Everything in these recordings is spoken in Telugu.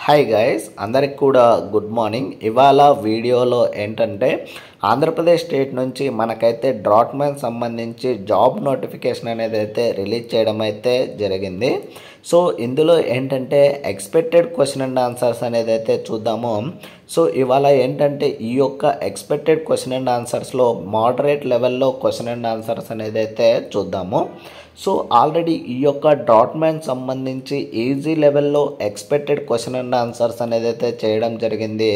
హాయ్ గైస్, అందరికి కూడా గుడ్ మార్నింగ్. ఇవాళ వీడియోలో ఏంటంటే ఆంధ్రప్రదేశ్ స్టేట్ నుంచి మనకైతే డ్రాట్మెన్ సంబంధించి జాబ్ నోటిఫికేషన్ అనేది అయితే రిలీజ్ చేయడం అయితే జరిగింది. సో ఇందులో ఏంటంటే ఎక్స్పెక్టెడ్ క్వశ్చన్ అండ్ ఆన్సర్స్ అనేది అయితే చూద్దాము. సో ఇవాళ ఏంటంటే ఈ యొక్క ఎక్స్పెక్టెడ్ క్వశ్చన్ అండ్ ఆన్సర్స్లో మోడరేట్ లెవెల్లో క్వశ్చన్ అండ్ ఆన్సర్స్ అనేది అయితే చూద్దాము. సో ఆల్రెడీ ఈ యొక్క డ్రాట్మెన్ సంబంధించి ఈజీ లెవెల్లో ఎక్స్పెక్టెడ్ క్వశ్చన్ అండ్ ఆన్సర్స్ అనేది అయితే చేయడం జరిగింది.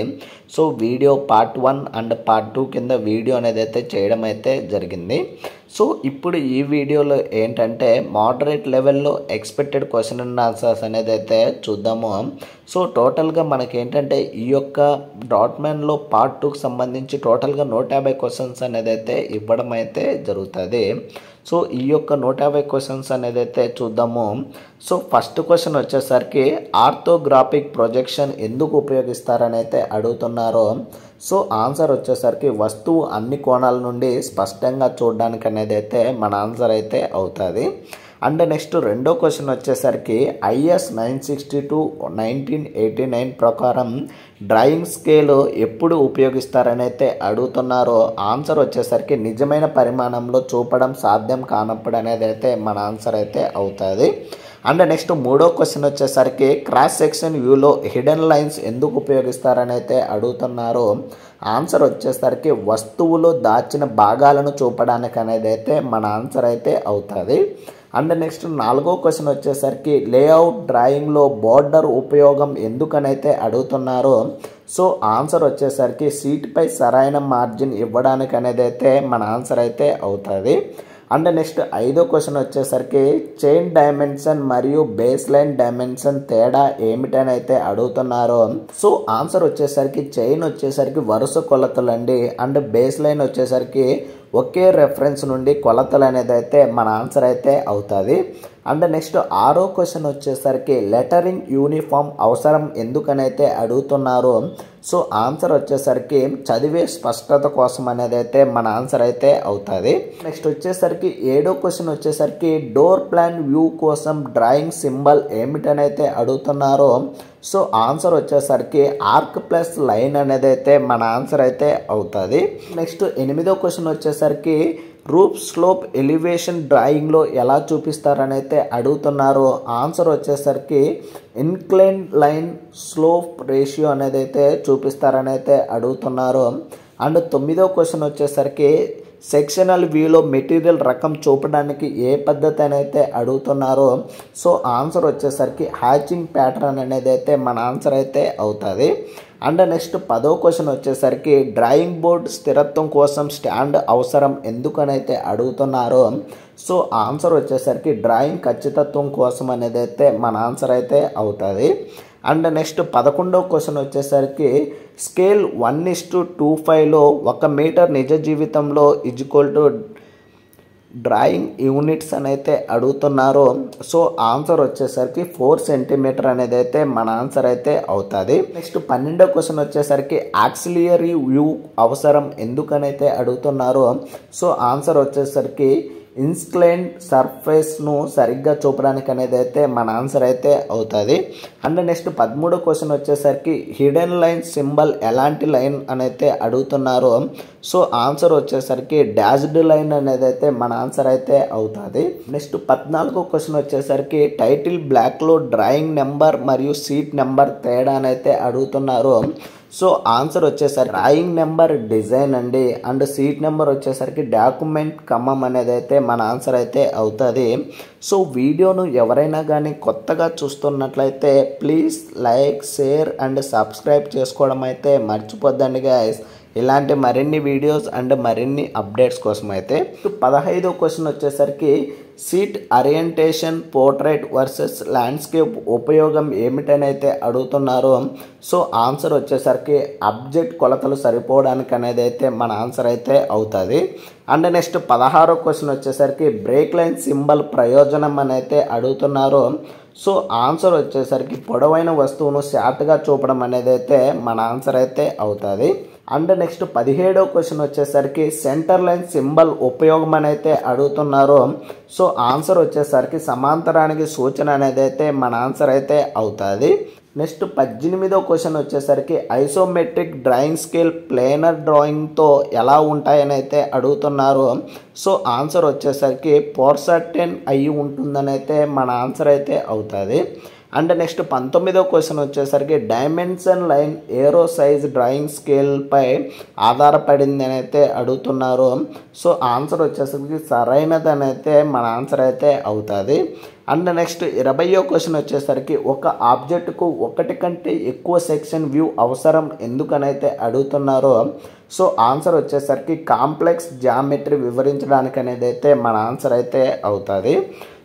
So video part 1 and part 2 కింద వీడియో అనేది అయితే చేయడం అయితే జరిగింది. సో ఇప్పుడు ఈ వీడియోలో ఏంటంటే మోడరేట్ లెవెల్లో ఎక్స్పెక్టెడ్ క్వశ్చన్ అండ్ ఆన్సర్స్ అనేది అయితే చూద్దాము. సో టోటల్గా మనకి ఏంటంటే ఈ యొక్క డ్రాట్మెన్లో పార్ట్ 2కి సంబంధించి టోటల్గా 150 క్వశ్చన్స్ అనేది అయితే ఇవ్వడం అయితే జరుగుతుంది. సో ఈ యొక్క 150 క్వశ్చన్స్ అనేది అయితే చూద్దాము. సో ఫస్ట్ క్వశ్చన్ వచ్చేసరికి ఆర్థోగ్రాఫిక్ ప్రొజెక్షన్ ఎందుకు ఉపయోగిస్తారని అయితే అడుగుతున్నారో. సో ఆన్సర్ వచ్చేసరికి వస్తువు అన్ని కోణాల నుండి స్పష్టంగా చూడడానికి అనేది అయితే మన ఆన్సర్ అయితే అవుతుంది. అండ్ నెక్స్ట్ రెండో క్వశ్చన్ వచ్చేసరికి IS 962/1989 ప్రకారం డ్రాయింగ్ స్కేల్ ఎప్పుడు ఉపయోగిస్తారని అయితే అడుగుతున్నారో. ఆన్సర్ వచ్చేసరికి నిజమైన పరిమాణంలో చూపడం సాధ్యం కానప్పుడు అనేది అయితే మన ఆన్సర్ అయితే అవుతుంది. అండ్ నెక్స్ట్ మూడో క్వశ్చన్ వచ్చేసరికి క్రాస్ సెక్షన్ వ్యూలో హిడెన్ లైన్స్ ఎందుకు ఉపయోగిస్తారని అయితే అడుగుతున్నారు. ఆన్సర్ వచ్చేసరికి వస్తువులో దాచిన భాగాలను చూపడానికి అనేది అయితే మన ఆన్సర్ అయితే అవుతుంది. అండ్ నెక్స్ట్ నాలుగో క్వశ్చన్ వచ్చేసరికి లేఅవుట్ డ్రాయింగ్లో బోర్డర్ ఉపయోగం ఎందుకనైతే అడుగుతున్నారు. సో ఆన్సర్ వచ్చేసరికి సీట్పై సరైన మార్జిన్ ఇవ్వడానికి అనేది అయితే మన ఆన్సర్ అయితే అవుతుంది. అండ్ నెక్స్ట్ ఐదో క్వశ్చన్ వచ్చేసరికి చైన్ డైమెన్షన్ మరియు బేస్ లైన్ డైమెన్షన్ తేడా ఏమిటని అయితే అడుగుతున్నారు. సో ఆన్సర్ వచ్చేసరికి చైన్ వచ్చేసరికి వరుస కొలతలు అండి. అండ్ బేస్ లైన్ వచ్చేసరికి ఒకే రెఫరెన్స్ నుండి కొలతలు అనేది అయితే మన ఆన్సర్ అయితే అవుతుంది. అండ్ నెక్స్ట్ ఆరో క్వశ్చన్ వచ్చేసరికి లెటరింగ్ యూనిఫామ్ అవసరం ఎందుకనైతే అడుగుతున్నారు. సో ఆన్సర్ వచ్చేసరికి చదివే స్పష్టత కోసం అనేది అయితే మన ఆన్సర్ అయితే అవుతుంది. నెక్స్ట్ వచ్చేసరికి ఏడో క్వశ్చన్ వచ్చేసరికి డోర్ ప్లాన్ వ్యూ కోసం డ్రాయింగ్ సింబల్ ఏమిటనైతే అడుగుతున్నారు. సో ఆన్సర్ వచ్చేసరికి ఆర్క్ ప్లస్ లైన్ అనేది అయితే మన ఆన్సర్ అయితే అవుతుంది. నెక్స్ట్ ఎనిమిదో క్వశ్చన్ వచ్చేసరికి రూఫ్ స్లోప్ ఎలివేషన్ డ్రాయింగ్లో ఎలా చూపిస్తారని అయితే అడుగుతున్నారు. ఆన్సర్ వచ్చేసరికి ఇన్క్లైన్ లైన్ స్లోప్ రేషియో అనేది అయితే చూపిస్తారని అయితే అడుగుతున్నారు. అండ్ తొమ్మిదో క్వశ్చన్ వచ్చేసరికి సెక్షనల్ వ్యూలో మెటీరియల్ రకం చూపడానికి ఏ పద్ధతి అని అయితే అడుగుతున్నారు. సో ఆన్సర్ వచ్చేసరికి హ్యాచింగ్ ప్యాటర్న్ అనేది అయితే మన ఆన్సర్ అయితే అవుతుంది. అండ్ నెక్స్ట్ 10వ క్వశ్చన్ వచ్చేసరికి డ్రాయింగ్ బోర్డ్ స్థిరత్వం కోసం స్టాండ్ అవసరం ఎందుకనైతే అడుగుతున్నారు. సో ఆన్సర్ వచ్చేసరికి డ్రాయింగ్ ఖచ్చితత్వం కోసం అనేది అయితే మన ఆన్సర్ అయితే అవుతుంది. అండ్ నెక్స్ట్ 11వ క్వశ్చన్ వచ్చేసరికి స్కేల్ 1:25లో 1 మీటర్ నిజ జీవితంలో = డ్రాయింగ్ యూనిట్స్ అని అయితే అడుగుతున్నారు. సో ఆన్సర్ వచ్చేసరికి 4 సెంటీమీటర్ అనేది అయితే మన ఆన్సర్ అయితే అవుతుంది. నెక్స్ట్ 12వ క్వశ్చన్ వచ్చేసరికి ఆక్సిలియరీ వ్యూ అవసరం ఎందుకనైతే అడుగుతున్నారు. సో ఆన్సర్ వచ్చేసరికి ఇన్క్లైన్ సర్ఫేస్ను సరిగ్గా చూపడానికి అనేది అయితే మన ఆన్సర్ అయితే అవుతుంది. అండ్ నెక్స్ట్ 13వ క్వశ్చన్ వచ్చేసరికి హిడెన్ లైన్ సింబల్ ఎలాంటి లైన్ అని అయితే అడుగుతున్నారు. సో ఆన్సర్ వచ్చేసరికి డాష్డ్ లైన్ అనేది అయితే మన ఆన్సర్ అయితే అవుతుంది. నెక్స్ట్ 14వ క్వశ్చన్ వచ్చేసరికి టైటిల్ బ్లాక్లో డ్రాయింగ్ నెంబర్ మరియు సీట్ నెంబర్ తేడా అని అయితే అడుగుతున్నారు. సో ఆన్సర్ వచ్చేసరికి డ్రాయింగ్ నెంబర్ డిజైన్ అండి. అండ్ సీట్ నెంబర్ వచ్చేసరికి డాక్యుమెంట్ ఖమ్మం అనేది అయితే మన ఆన్సర్ అయితే అవుతుంది. సో వీడియోను ఎవరైనా కానీ కొత్తగా చూస్తున్నట్లయితే please like, share and subscribe చేసుకోవడం అయితే మర్చిపోద్దండి గైస్. ఇలాంటి మరిన్ని వీడియోస్ అండ్ మరిన్ని అప్డేట్స్ కోసం అయితే 15వ క్వశ్చన్ వచ్చేసరికి seat orientation portrait versus landscape ఉపయోగం ఏమిటని అయితే అడుగుతున్నారు. సో ఆన్సర్ వచ్చేసరికి ఆబ్జెక్ట్ కొలతలు సరిపోవడానికి అనేది అయితే మన ఆన్సర్ అయితే అవుతుంది. అండ్ నెక్స్ట్ 16వ క్వశ్చన్ వచ్చేసరికి బ్రేక్ లైన్ సింబల్ ప్రయోజనం అని అయితే అడుగుతున్నారు. సో ఆన్సర్ వచ్చేసరికి పొడవైన వస్తువును షార్ట్గా చూపడం అనేది అయితే మన ఆన్సర్ అయితే అవుతుంది. అండ్ నెక్స్ట్ 17వ క్వశ్చన్ వచ్చేసరికి సెంటర్ లైన్ సింబల్ ఉపయోగం అని అయితే అడుగుతున్నారు. సో ఆన్సర్ వచ్చేసరికి సమాంతరానికి సూచన అనేది అయితే మన ఆన్సర్ అయితే అవుతుంది. నెక్స్ట్ 18వ క్వశ్చన్ వచ్చేసరికి ఐసోమెట్రిక్ డ్రాయింగ్ స్కేల్ ప్లేనర్ డ్రాయింగ్తో ఎలా ఉంటాయని అయితే అడుగుతున్నారు. సో ఆన్సర్ వచ్చేసరికి పోర్సర్టెన్ అయ్యి ఉంటుందని అయితే మన ఆన్సర్ అయితే అవుతుంది. అండ్ నెక్స్ట్ 19వ క్వశ్చన్ వచ్చేసరికి డైమెన్షన్ లైన్ ఏరో సైజ్ డ్రాయింగ్ స్కేల్పై ఆధారపడింది అని అయితే అడుగుతున్నారు. సో ఆన్సర్ వచ్చేసరికి సరైనదని అయితే మన ఆన్సర్ అయితే అవుతుంది. అండ్ నెక్స్ట్ 20వ క్వశ్చన్ వచ్చేసరికి ఒక ఆబ్జెక్ట్కు ఒకటి కంటే ఎక్కువ సెక్షన్ వ్యూ అవసరం ఎందుకనైతే అడుగుతున్నారు. సో ఆన్సర్ వచ్చేసరికి కాంప్లెక్స్ జామెట్రీ వివరించడానికి అనేది అయితే మన ఆన్సర్ అయితే అవుతుంది.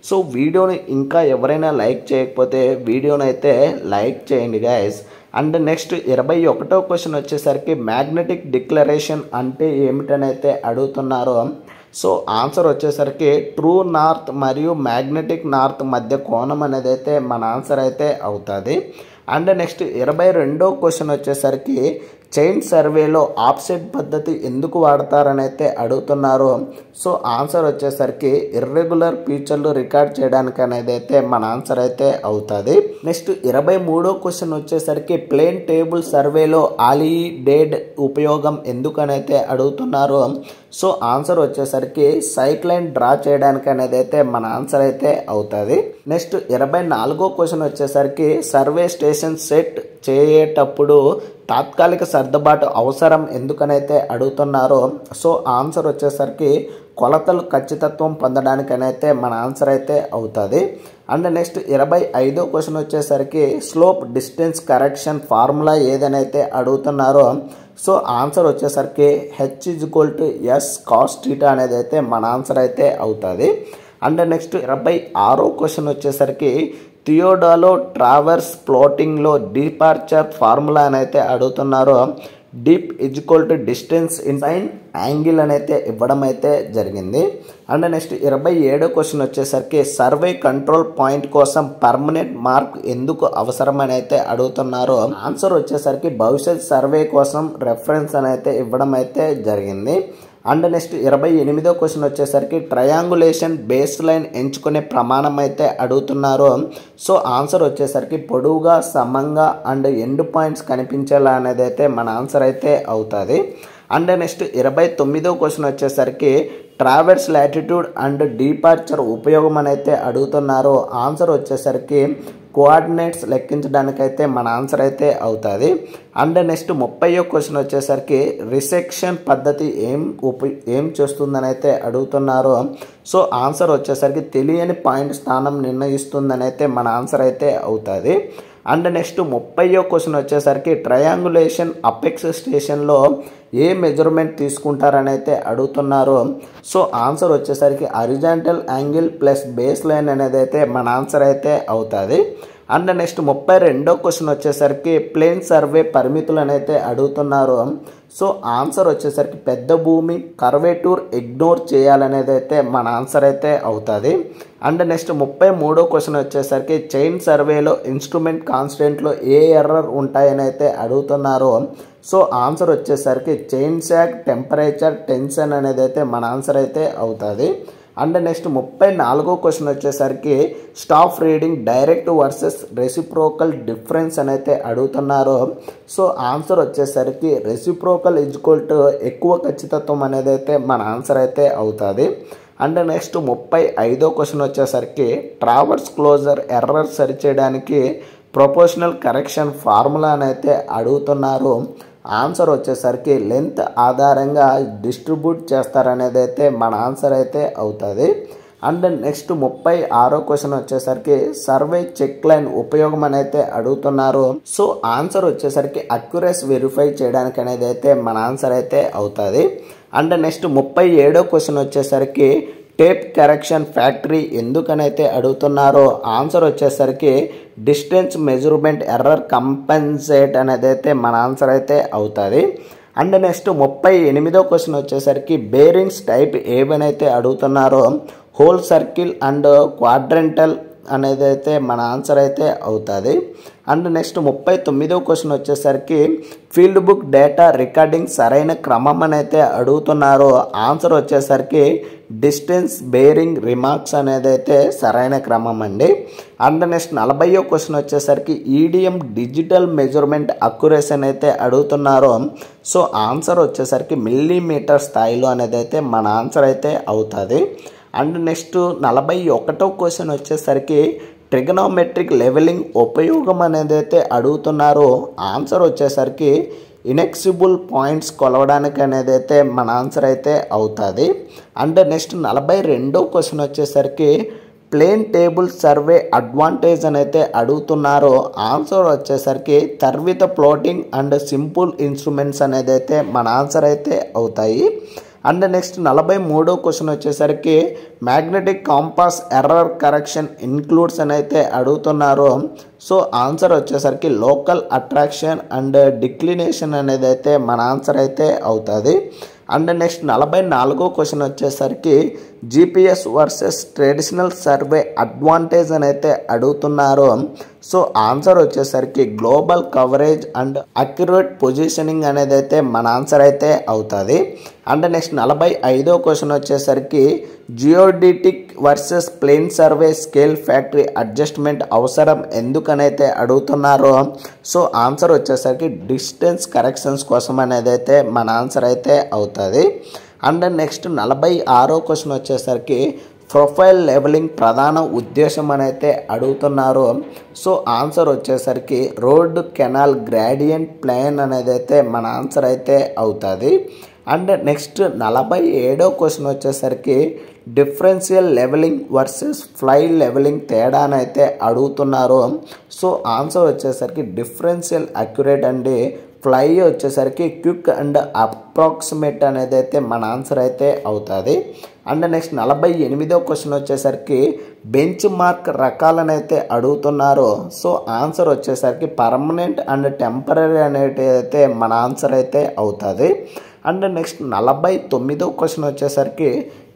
సో వీడియోని ఇంకా ఎవరైనా లైక్ చేయకపోతే వీడియోని అయితే లైక్ చేయండి గైస్. అండ్ నెక్స్ట్ 21వ క్వశ్చన్ వచ్చేసరికి మ్యాగ్నెటిక్ డిక్లరేషన్ అంటే ఏమిటని అయితే అడుగుతున్నారు. సో ఆన్సర్ వచ్చేసరికి ట్రూ నార్త్ మరియు మ్యాగ్నెటిక్ నార్త్ మధ్య కోణం అనేది అయితే మన ఆన్సర్ అయితే అవుతుంది. అండ్ నెక్స్ట్ 22వ క్వశ్చన్ వచ్చేసరికి చైన్ సర్వేలో ఆఫ్సెట్ పద్ధతి ఎందుకు వాడతారని అయితే అడుగుతున్నారు. సో ఆన్సర్ వచ్చేసరికి ఇర్రెగ్యులర్ ఫీచర్లు రికార్డ్ చేయడానికి అనేది అయితే మన ఆన్సర్ అయితే అవుతుంది. నెక్స్ట్ 23వ క్వశ్చన్ వచ్చేసరికి ప్లేన్ టేబుల్ సర్వేలో ఆలిడేడ్ ఉపయోగం ఎందుకనైతే అడుగుతున్నారు. సో ఆన్సర్ వచ్చేసరికి సైక్లైన్ డ్రా చేయడానికి అనేది అయితే మన ఆన్సర్ అయితే అవుతుంది. నెక్స్ట్ 24వ క్వశ్చన్ వచ్చేసరికి సర్వే స్టేషన్ సెట్ చేయేటప్పుడు తాత్కాలిక సర్దుబాటు అవసరం ఎందుకనైతే అడుగుతున్నారు. సో ఆన్సర్ వచ్చేసరికి కొలతలు ఖచ్చితత్వం పొందడానికనైతే మన ఆన్సర్ అయితే అవుతుంది. అండ్ నెక్స్ట్ 25వ క్వశ్చన్ వచ్చేసరికి స్లోప్ డిస్టెన్స్ కరెక్షన్ ఫార్ములా ఏదనైతే అడుగుతున్నారో. సో ఆన్సర్ వచ్చేసరికి H=S cos θ అనేది అయితే మన ఆన్సర్ అయితే అవుతుంది. అండ్ నెక్స్ట్ 26వ క్వశ్చన్ వచ్చేసరికి థియోడాలో ట్రావర్స్ ప్లాటింగ్లో డిపార్చర్ ఫార్ములా అని అయితే అడుగుతున్నారు. Deep distance in sine angle అని అయితే ఇవ్వడం అయితే జరిగింది. అండ్ నెక్స్ట్ 27వ క్వశ్చన్ వచ్చేసరికి సర్వే కంట్రోల్ పాయింట్ కోసం పర్మనెంట్ మార్క్ ఎందుకు అవసరం అని అయితే అడుగుతున్నారు. ఆన్సర్ వచ్చేసరికి భవిష్యత్ సర్వే కోసం రెఫరెన్స్ అని అయితే ఇవ్వడం అయితే జరిగింది. అండ్ నెక్స్ట్ 28వ క్వశ్చన్ వచ్చేసరికి ట్రయాంగులేషన్ బేస్ లైన్ ఎంచుకునే ప్రమాణం అయితే అడుగుతున్నారు. సో ఆన్సర్ వచ్చేసరికి పొడవుగా సమంగా అండ్ ఎండ్ పాయింట్స్ కనిపించేలా అనేది అయితే మన ఆన్సర్ అయితే అవుతుంది. అండ్ నెక్స్ట్ 29వ క్వశ్చన్ వచ్చేసరికి ట్రావెర్స్ లాటిట్యూడ్ అండ్ డిపార్చర్ ఉపయోగం అని అయితే అడుగుతున్నారు. ఆన్సర్ వచ్చేసరికి కోఆర్డినేట్స్ లెక్కించడానికైతే మన ఆన్సర్ అయితే అవుతుంది. అండ్ నెక్స్ట్ 30వ క్వశ్చన్ వచ్చేసరికి రిసెక్షన్ పద్ధతి ఏం చేస్తుందని అయితే అడుగుతున్నారు. సో ఆన్సర్ వచ్చేసరికి తెలియని పాయింట్ స్థానం నిర్ణయిస్తుందని అయితే మన ఆన్సర్ అయితే అవుతుంది. అండ్ నెక్స్ట్ 30వ క్వశ్చన్ వచ్చేసరికి ట్రయాంగులేషన్ అపెక్స్ స్టేషన్లో ఏ మెజర్మెంట్ తీసుకుంటారని అయితే అడుగుతున్నారు. సో ఆన్సర్ వచ్చేసరికి horizontal angle plus base line అనేది అయితే మన ఆన్సర్ అయితే అవుతుంది. అండ్ నెక్స్ట్ 32వ క్వశ్చన్ వచ్చేసరికి ప్లేన్ సర్వే పరిమితులను అయితే అడుగుతున్నారు. సో ఆన్సర్ వచ్చేసరికి పెద్ద భూమి కర్వేటూర్ ఇగ్నోర్ చేయాలనేది అయితే మన ఆన్సర్ అయితే అవుతుంది. అండ్ నెక్స్ట్ 33వ క్వశ్చన్ వచ్చేసరికి చైన్ సర్వేలో ఇన్స్ట్రుమెంట్ కాన్స్టెంట్లో ఏ ఎర్రర్ ఉంటాయని అయితే అడుగుతున్నారు. సో ఆన్సర్ వచ్చేసరికి చైన్ శాక్ టెంపరేచర్ టెన్షన్ అనేది అయితే మన ఆన్సర్ అయితే అవుతుంది. అండ్ నెక్స్ట్ 34వ క్వశ్చన్ వచ్చేసరికి staff reading direct versus reciprocal difference అని అయితే అడుగుతున్నారు. సో ఆన్సర్ వచ్చేసరికి రెసిప్రోకల్ ఎక్కువ ఖచ్చితత్వం అనేది అయితే మన ఆన్సర్ అయితే అవుతుంది. అండ్ నెక్స్ట్ 35వ క్వశ్చన్ వచ్చేసరికి ట్రావర్స్ క్లోజర్ ఎర్రర్ సరిచేయడానికి ప్రొపోర్షనల్ కరెక్షన్ ఫార్ములా అని అయితే అడుగుతున్నారు. ఆన్సర్ వచ్చేసరికి లెంత్ ఆధారంగా డిస్ట్రిబ్యూట్ చేస్తారనేది అయితే మన ఆన్సర్ అయితే అవుతుంది. అండ్ నెక్స్ట్ 36వ క్వశ్చన్ వచ్చేసరికి సర్వే చెక్ లైన్ ఉపయోగం అనేది అడుగుతున్నారు. సో ఆన్సర్ వచ్చేసరికి అక్యురసీ వెరిఫై చేయడానికి అనేది అయితే మన ఆన్సర్ అయితే అవుతుంది. అండ్ నెక్స్ట్ 37వ క్వశ్చన్ వచ్చేసరికి టేప్ కరెక్షన్ ఫ్యాక్టరీ ఎందుకనైతే అడుగుతున్నారో. ఆన్సర్ వచ్చేసరికి డిస్టెన్స్ మెజర్మెంట్ ఎర్రర్ కంపెన్సేట్ అనేది అయితే మన ఆన్సర్ అయితే అవుతుంది. అండ్ నెక్స్ట్ 38వ క్వశ్చన్ వచ్చేసరికి బేరింగ్స్ టైప్ ఏవనైతే అడుగుతున్నారో హోల్ సర్కిల్ అండ్ క్వాడ్రంటల్ అనేది అయితే మన ఆన్సర్ అయితే అవుతుంది. అండ్ నెక్స్ట్ 39వ క్వశ్చన్ వచ్చేసరికి ఫీల్డ్ బుక్ డేటా రికార్డింగ్ సరైన క్రమం అని అయితే అడుగుతున్నారు. ఆన్సర్ వచ్చేసరికి డిస్టెన్స్ బేరింగ్ రిమార్క్స్ అనేది అయితే సరైన క్రమం అండి. అండ్ నెక్స్ట్ 40వ క్వశ్చన్ వచ్చేసరికి ఈడిఎం డిజిటల్ మెజర్మెంట్ అక్యురసీ అయితే అడుగుతున్నారు. సో ఆన్సర్ వచ్చేసరికి మిల్లీమీటర్ స్థాయిలో అనేది అయితే మన ఆన్సర్ అయితే అవుతుంది. అండ్ నెక్స్ట్ 41వ క్వశ్చన్ వచ్చేసరికి ట్రిగనోమెట్రిక్ లెవెలింగ్ ఉపయోగం అనేది అయితే అడుగుతున్నారు. ఆన్సర్ వచ్చేసరికి ఇనెక్సిబుల్ పాయింట్స్ కొలవడానికి అనేది అయితే మన ఆన్సర్ అయితే అవుతుంది. అండ్ నెక్స్ట్ 42వ క్వశ్చన్ వచ్చేసరికి ప్లేన్ టేబుల్ సర్వే అడ్వాంటేజ్ అని అయితే అడుగుతున్నారు. ఆన్సర్ వచ్చేసరికి తర్విత ప్లాటింగ్ అండ్ సింపుల్ ఇన్స్ట్రుమెంట్స్ అనేది అయితే మన ఆన్సర్ అయితే అవుతాయి. అండ్ నెక్స్ట్ 43వ క్వశ్చన్ వచ్చేసరికి magnetic compass error correction includes అని అయితే అడుగుతున్నారు. సో ఆన్సర్ వచ్చేసరికి లోకల్ అట్రాక్షన్ అండ్ డిక్లినేషన్ అనేది అయితే మన ఆన్సర్ అయితే అవుతుంది. అండ్ నెక్స్ట్ 44వ క్వశ్చన్ వచ్చేసరికి GPS versus traditional survey advantage అని అయితే అడుగుతున్నారు. సో ఆన్సర్ వచ్చేసరికి global coverage and accurate positioning అనేది అయితే మన ఆన్సర్ అయితే అవుతుంది. అండ్ నెక్స్ట్ 45వ క్వశ్చన్ వచ్చేసరికి geodetic versus plane survey scale factory adjustment అవసరం ఎందుకనైతే అడుగుతున్నారు. సో ఆన్సర్ వచ్చేసరికి డిస్టెన్స్ కరెక్షన్స్ కోసం అనేది అయితే మన ఆన్సర్ అయితే అవుతుంది. అండ్ నెక్స్ట్ 46వ క్వశ్చన్ వచ్చేసరికి ప్రొఫైల్ లెవెలింగ్ ప్రధాన ఉద్దేశం అని అయితే అడుగుతున్నారు. సో ఆన్సర్ వచ్చేసరికి రోడ్ కెనాల్ గ్రాడియంట్ ప్లాన్ అనేది అయితే మన ఆన్సర్ అయితే అవుతుంది. అండ్ నెక్స్ట్ 47వ క్వశ్చన్ వచ్చేసరికి differential levelling versus fly levelling తేడాని అయితే అడుగుతున్నారు. సో ఆన్సర్ వచ్చేసరికి డిఫరెన్షియల్ అక్యురేట్ అండి, ఫ్లై వచ్చేసరికి క్విక్ అండ్ అప్రాక్సిమేట్ అనేది అయితే మన ఆన్సర్ అయితే అవుతుంది. అండ్ నెక్స్ట్ 48వ క్వశ్చన్ వచ్చేసరికి బెంచ్ మార్క్ రకాలను అయితే అడుగుతున్నారు. సో ఆన్సర్ వచ్చేసరికి పర్మనెంట్ అండ్ టెంపరీ అనేది అయితే మన ఆన్సర్ అయితే అవుతుంది. అండ్ నెక్స్ట్ 49వ క్వశ్చన్ వచ్చేసరికి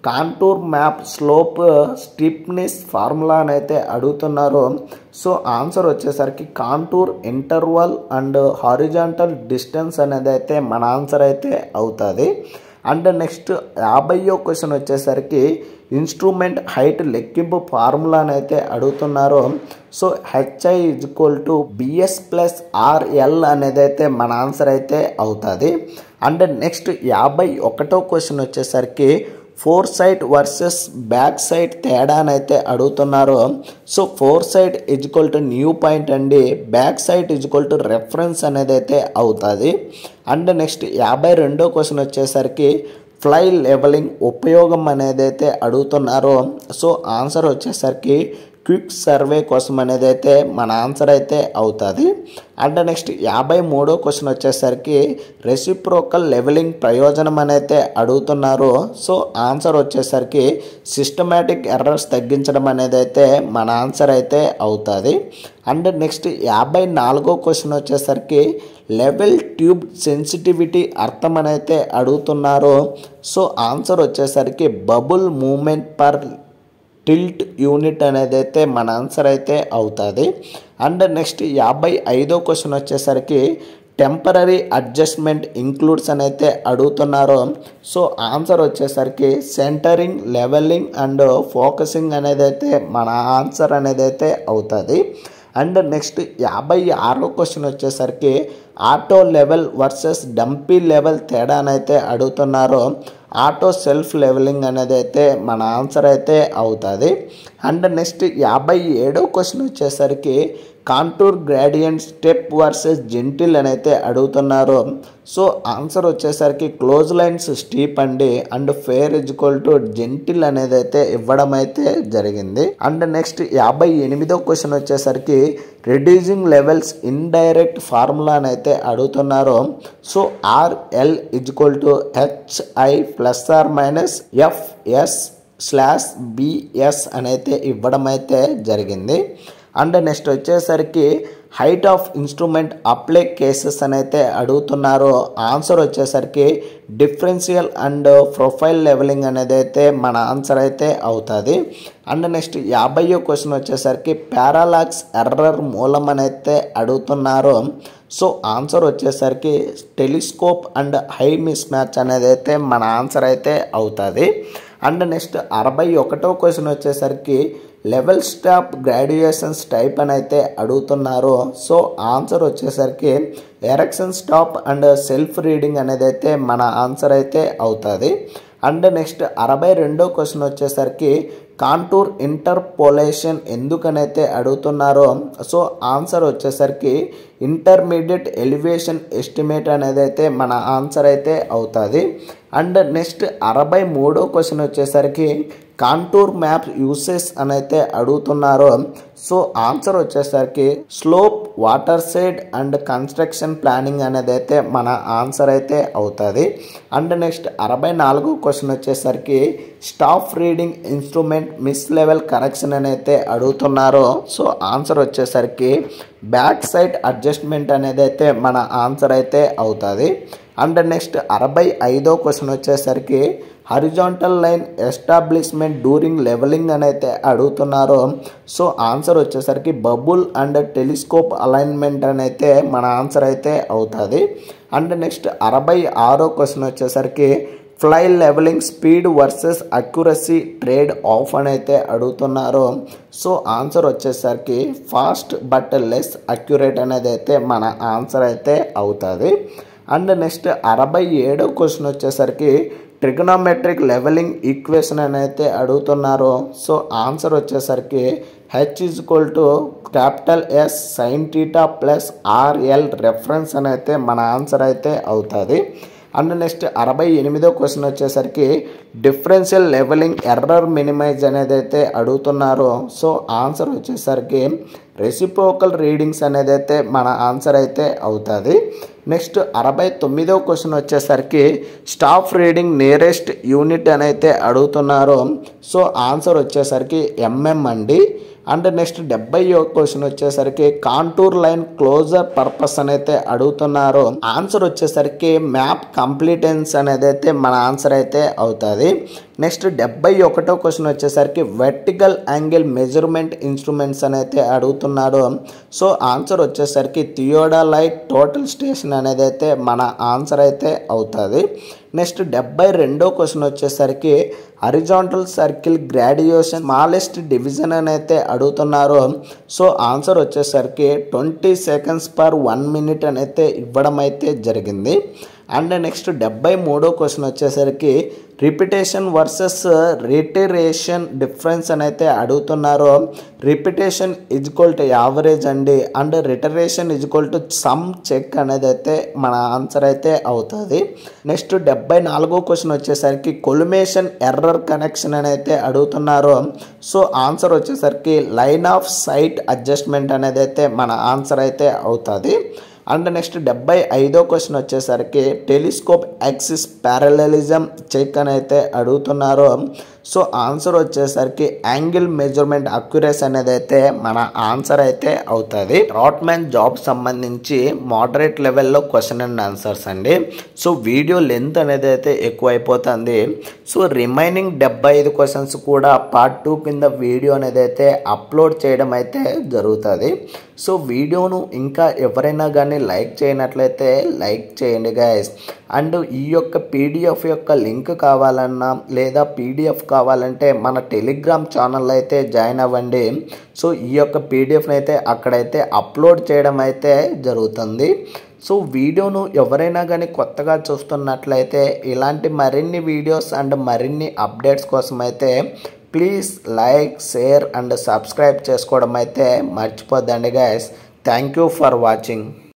contour map slope stiffness formula అని అయితే అడుగుతున్నారు. సో ఆన్సర్ వచ్చేసరికి contour interval and horizontal distance అనేది అయితే మన ఆన్సర్ అయితే అవుతుంది. అండ్ నెక్స్ట్ 50వ క్వశ్చన్ వచ్చేసరికి ఇన్స్ట్రుమెంట్ హైట్ లెక్కింపు ఫార్ములాని అయితే అడుగుతున్నారు. సో HI = BS+RL అనేది అయితే మన ఆన్సర్ అయితే అవుతుంది. అండ్ నెక్స్ట్ 51వ క్వశ్చన్ వచ్చేసరికి fore sight versus back sight తేడాని అయితే అడుగుతున్నారు. So fore sight = new point అండి, బ్యాక్ సైట్ = రెఫరెన్స్ అనేది అయితే అవుతుంది. అండ్ నెక్స్ట్ 52వ క్వశ్చన్ వచ్చేసరికి ఫ్లై లెవెలింగ్ ఉపయోగం అనేది అయితే అడుగుతున్నారు. సో ఆన్సర్ వచ్చేసరికి క్విక్ సర్వే కోసం అనేది అయితే మన ఆన్సర్ అయితే అవుతుంది. అండ్ నెక్స్ట్ 53వ క్వశ్చన్ వచ్చేసరికి రెసిప్రోకల్ లెవెలింగ్ ప్రయోజనం అనేది అడుగుతున్నారు. సో ఆన్సర్ వచ్చేసరికి సిస్టమేటిక్ ఎర్రర్స్ తగ్గించడం అనేది అయితే మన ఆన్సర్ అయితే అవుతుంది. అండ్ నెక్స్ట్ 54వ క్వశ్చన్ వచ్చేసరికి లెవెల్ ట్యూబ్ సెన్సిటివిటీ అర్థం అనేది అడుగుతున్నారు. సో ఆన్సర్ వచ్చేసరికి bubble moment per tilt unit అనేది అయితే మన ఆన్సర్ అయితే అవుతుంది. అండ్ నెక్స్ట్ 55వ క్వశ్చన్ వచ్చేసరికి టెంపరీ అడ్జస్ట్మెంట్ ఇంక్లూడ్స్ అని అయితే అడుగుతున్నారు. సో ఆన్సర్ వచ్చేసరికి సెంటరింగ్, లెవెలింగ్ అండ్ ఫోకసింగ్ అనేది అయితే మన ఆన్సర్ అనేది అయితే అవుతుంది. అండ్ నెక్స్ట్ 56వ క్వశ్చన్ వచ్చేసరికి auto level versus dumpy level తేడానైతే అడుగుతున్నారు. ఆటో సెల్ఫ్ లెవెలింగ్ అనేది అయితే మన ఆన్సర్ అయితే అవుతుంది. అండ్ నెక్స్ట్ 57వ క్వశ్చన్ వచ్చేసరికి contour gradient step versus gentle అని అయితే అడుగుతున్నారు. సో ఆన్సర్ వచ్చేసరికి క్లోజ్ లైన్స్ స్టీప్ అండి అండ్ ఫేర్ = జెంటిల్ అనేది అయితే ఇవ్వడం అయితే జరిగింది. అండ్ నెక్స్ట్ 58వ క్వశ్చన్ వచ్చేసరికి రిడ్యూసింగ్ లెవెల్స్ ఇండైరెక్ట్ ఫార్ములా అని అయితే అడుగుతున్నారు. సో RL = HI ± FS/BS అని అయితే ఇవ్వడం అయితే జరిగింది. అండ్ నెక్స్ట్ వచ్చేసరికి height of instrument apply cases అని అయితే అడుగుతున్నారు. ఆన్సర్ వచ్చేసరికి డిఫరెన్షియల్ అండ్ ప్రొఫైల్ లెవెలింగ్ అనేది అయితే మన ఆన్సర్ అయితే అవుతుంది. అండ్ నెక్స్ట్ 50వ క్వశ్చన్ వచ్చేసరికి పారాలాక్స్ ఎర్రర్ మూలం అని అయితే అడుగుతున్నారు. సో ఆన్సర్ వచ్చేసరికి telescope and high miss match అనేది అయితే మన ఆన్సర్ అయితే అవుతుంది. అండ్ నెక్స్ట్ 61వ క్వశ్చన్ వచ్చేసరికి లెవెల్ స్టాప్ గ్రాడ్యుయేషన్స్ టైప్ అని అయితే అడుగుతున్నారు. సో ఆన్సర్ వచ్చేసరికి erection stop and self reading అనేది అయితే మన ఆన్సర్ అయితే అవుతుంది. అండ్ నెక్స్ట్ 62వ క్వశ్చన్ వచ్చేసరికి కాంటూర్ ఇంటర్పోలేషన్ ఎందుకనైతే అడుగుతున్నారో. సో ఆన్సర్ వచ్చేసరికి ఇంటర్మీడియట్ ఎలివేషన్ ఎస్టిమేట్ అనేది అయితే మన ఆన్సర్ అయితే అవుతుంది. అండ్ నెక్స్ట్ 63వ క్వశ్చన్ వచ్చేసరికి కాంటూర్ మ్యాప్ యూసెస్ అని అయితే అడుగుతున్నారు. సో ఆన్సర్ వచ్చేసరికి slope, water side and construction planning అనేది అయితే మన ఆన్సర్ అయితే అవుతుంది. అండ్ నెక్స్ట్ 64వ క్వశ్చన్ వచ్చేసరికి staff reading instrument miss level correction అని అయితే అడుగుతున్నారు. సో ఆన్సర్ వచ్చేసరికి బ్యాక్ సైడ్ అడ్జస్ట్మెంట్ అనేది అయితే మన ఆన్సర్ అయితే అవుతుంది. అండ్ నెక్స్ట్ 65వ క్వశ్చన్ వచ్చేసరికి horizontal line establishment during levelling అని అయితే అడుగుతున్నారు. సో ఆన్సర్ వచ్చేసరికి బబుల్ అండ్ టెలిస్కోప్ అలైన్మెంట్ అని అయితే మన ఆన్సర్ అయితే అవుతుంది. అండ్ నెక్స్ట్ 66వ క్వశ్చన్ వచ్చేసరికి fly levelling speed versus accuracy trade off అని అయితే అడుగుతున్నారు. సో ఆన్సర్ వచ్చేసరికి ఫాస్ట్ బట్ లెస్ అక్యురేట్ అనేది అయితే మన ఆన్సర్ అయితే అవుతుంది. అండ్ నెక్స్ట్ 67వ క్వశ్చన్ వచ్చేసరికి ట్రిగనోమెట్రిక్ లెవెలింగ్ ఈక్వేషన్ అని అయితే అడుగుతున్నారు. సో ఆన్సర్ వచ్చేసరికి H = S sin θ plus RL reference అని అయితే మన ఆన్సర్ అయితే అవుతుంది. అండ్ నెక్స్ట్ 68వ క్వశ్చన్ వచ్చేసరికి డిఫరెన్షియల్ లెవెలింగ్ ఎర్రర్ మినిమైజ్ అనేది అయితే అడుగుతున్నారు. సో ఆన్సర్ వచ్చేసరికి రెసిప్రోకల్ రీడింగ్స్ అనేది అయితే మన ఆన్సర్ అయితే అవుతుంది. నెక్స్ట్ 69వ క్వశ్చన్ వచ్చేసరికి స్టాఫ్ రీడింగ్ నియరెస్ట్ యూనిట్ అని అయితే అడుగుతున్నారు. సో ఆన్సర్ వచ్చేసరికి MM అండి. అండ్ నెక్స్ట్ 70వ క్వశ్చన్ వచ్చేసరికి కాంటూర్ లైన్ క్లోజర్ పర్పస్ అని అయితే అడుగుతున్నారు. ఆన్సర్ వచ్చేసరికి మ్యాప్ కంప్లీటెన్స్ అనేది అయితే మన ఆన్సర్ అయితే అవుతుంది. నెక్స్ట్ 71వ క్వశ్చన్ వచ్చేసరికి వెర్టికల్ యాంగిల్ మెజర్మెంట్ ఇన్స్ట్రుమెంట్స్ అని అయితే అడుగుతున్నాడు. సో ఆన్సర్ వచ్చేసరికి థియోడోలైట్ టోటల్ స్టేషన్ అనేది అయితే మన ఆన్సర్ అయితే అవుతుంది. నెక్స్ట్ 72వ క్వశ్చన్ వచ్చేసరికి horizontal circle graduation smallest division అని అయితే అడుగుతున్నారు. సో ఆన్సర్ వచ్చేసరికి 20 seconds per 1 minute అని అయితే ఇవ్వడం అయితే జరిగింది. అండ్ నెక్స్ట్ 73వ క్వశ్చన్ వచ్చేసరికి రిపిటేషన్ వర్సెస్ రిటరేషన్ డిఫరెన్స్ అని అయితే అడుగుతున్నారు. రిపిటేషన్ = యావరేజ్ అండి. అండ్ రిటరేషన్ = సమ్ చెక్ అనేది అయితే మన ఆన్సర్ అయితే అవుతుంది. నెక్స్ట్ 74వ క్వశ్చన్ వచ్చేసరికి కొలిమేషన్ ఎర్రర్ కనెక్షన్ అని అయితే అడుగుతున్నారు. సో ఆన్సర్ వచ్చేసరికి లైన్ ఆఫ్ సైట్ అడ్జస్ట్మెంట్ అనేది అయితే మన ఆన్సర్ అయితే అవుతుంది. అండ్ నెక్స్ట్ 75వ క్వశ్చన్ వచ్చేసరికి టెలిస్కోప్ యాక్సిస్ ప్యారలలిజం చెక్ అని అయితే అడుగుతున్నారు. సో ఆన్సర్ వచ్చేసరికి యాంగిల్ మెజర్మెంట్ అక్యురసీ అనేది అయితే మన ఆన్సర్ అయితే అవుతుంది. రాట్మ్యాన్ జాబ్ సంబంధించి మోడరేట్ లెవెల్లో క్వశ్చన్ అండ్ ఆన్సర్స్ అండి. సో వీడియో లెంత్ అనేది అయితే ఎక్కువ అయిపోతుంది. సో రిమైనింగ్ 75 క్వశ్చన్స్ కూడా పార్ట్ 2 కింద వీడియో అనేది అయితే అప్లోడ్ చేయడం అయితే జరుగుతుంది. సో వీడియోను ఇంకా ఎవరైనా కానీ లైక్ చేయనట్లయితే లైక్ చేయండి గైస్. అండ్ ఈ యొక్క PDF యొక్క లింక్ కావాలన్నా లేదా PDF కావాలంటే మన టెలిగ్రామ్ ఛానల్ అయితే జాయిన్ అవ్వండి. సో ఈ యొక్క PDFని అయితే అక్కడైతే అప్లోడ్ చేయడం అయితే జరుగుతుంది. సో వీడియోను ఎవరైనా కానీ కొత్తగా చూస్తున్నట్లయితే ఇలాంటి మరిన్ని వీడియోస్ అండ్ మరిన్ని అప్డేట్స్ కోసం అయితే please like, share and subscribe చేసుకోవడం అయితే మర్చిపోద్దండి guys. Thank you for watching.